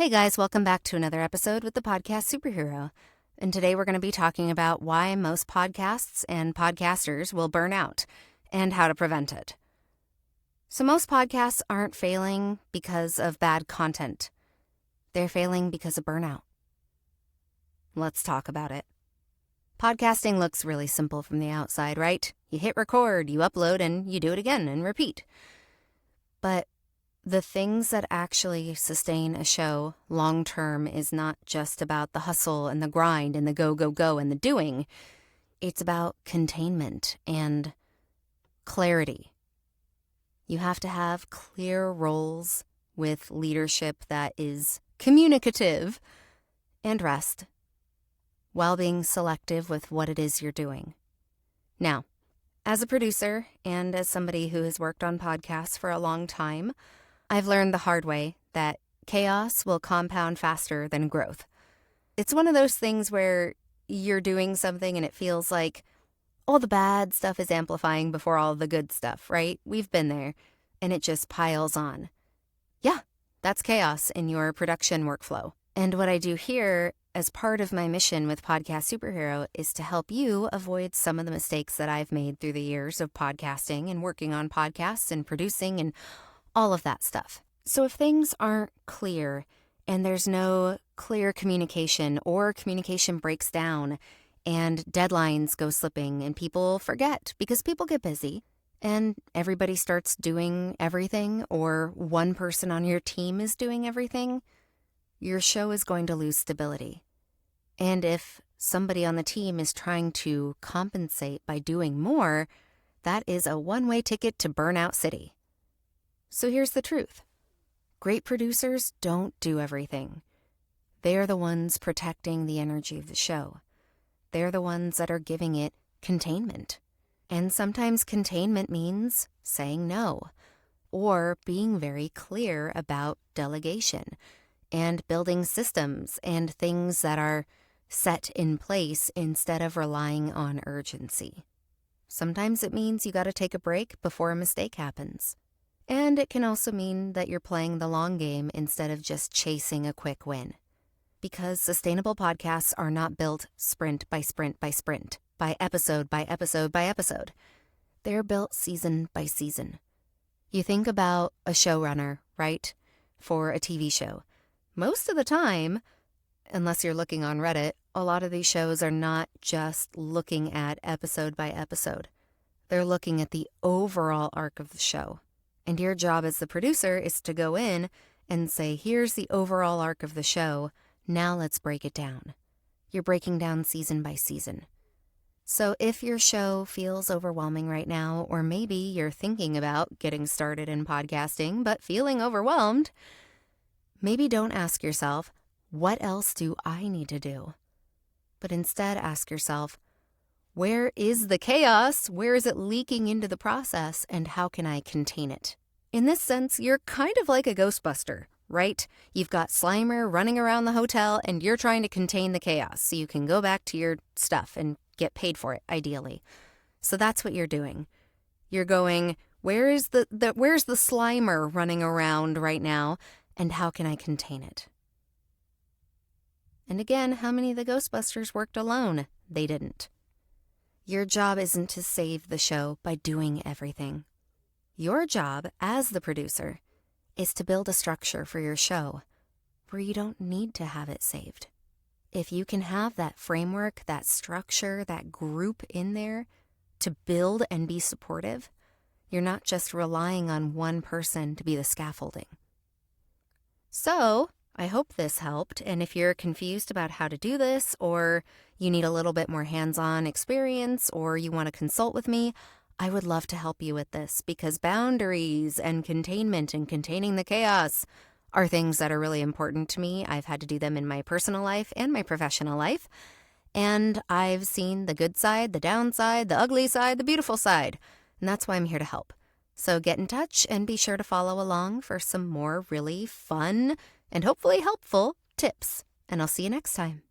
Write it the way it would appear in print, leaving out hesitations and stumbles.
Hey guys, welcome back to another episode with the podcast Superhero. And today we're going to be talking about why most podcasts and podcasters will burn out and how to prevent it. So most podcasts aren't failing because of bad content. They're failing because of burnout. Let's talk about it. Podcasting looks really simple from the outside, right? You hit record, you upload, and you do it again and repeat. But the things that actually sustain a show long-term is not just about the hustle and the grind and the go, go, go and the doing. It's about containment and clarity. You have to have clear roles with leadership that is communicative and rest while being selective with what it is you're doing. Now, as a producer and as somebody who has worked on podcasts for a long time, I've learned the hard way that chaos will compound faster than growth. It's one of those things where you're doing something and it feels like all the bad stuff is amplifying before all the good stuff, right? We've been there, and it just piles on. Yeah, that's chaos in your production workflow. And what I do here as part of my mission with Podcast Superhero is to help you avoid some of the mistakes that I've made through the years of podcasting and working on podcasts and producing and all of that stuff. So if things aren't clear and there's no clear communication or communication breaks down and deadlines go slipping and people forget because people get busy and everybody starts doing everything or one person on your team is doing everything, your show is going to lose stability. And if somebody on the team is trying to compensate by doing more, that is a one-way ticket to Burnout City. So here's the truth. Great producers don't do everything. They're the ones protecting the energy of the show. They're the ones that are giving it containment. And sometimes containment means saying no, or being very clear about delegation and building systems and things that are set in place instead of relying on urgency. Sometimes it means you got to take a break before a mistake happens. And it can also mean that you're playing the long game instead of just chasing a quick win. Because sustainable podcasts are not built sprint by sprint by sprint, by episode by episode by episode. They're built season by season. You think about a showrunner, right? For a TV show. Most of the time, unless you're looking on Reddit, a lot of these shows are not just looking at episode by episode. They're looking at the overall arc of the show. And your job as the producer is to go in and say, here's the overall arc of the show. Now let's break it down. You're breaking down season by season. So if your show feels overwhelming right now, or maybe you're thinking about getting started in podcasting but feeling overwhelmed, maybe don't ask yourself, what else do I need to do? But instead ask yourself, where is the chaos? Where is it leaking into the process? And how can I contain it? In this sense, you're kind of like a Ghostbuster, right? You've got Slimer running around the hotel and you're trying to contain the chaos so you can go back to your stuff and get paid for it, ideally. So that's what you're doing. You're going, where's the Slimer running around right now? And how can I contain it? And again, how many of the Ghostbusters worked alone? They didn't. Your job isn't to save the show by doing everything. Your job as the producer is to build a structure for your show where you don't need to have it saved. If you can have that framework, that structure, that group in there to build and be supportive, you're not just relying on one person to be the scaffolding. So, I hope this helped, and if you're confused about how to do this, or you need a little bit more hands-on experience, or you want to consult with me, I would love to help you with this, because boundaries and containment and containing the chaos are things that are really important to me. I've had to do them in my personal life and my professional life, and I've seen the good side, the downside, the ugly side, the beautiful side, and that's why I'm here to help. So get in touch and be sure to follow along for some more really fun and hopefully helpful tips. And I'll see you next time.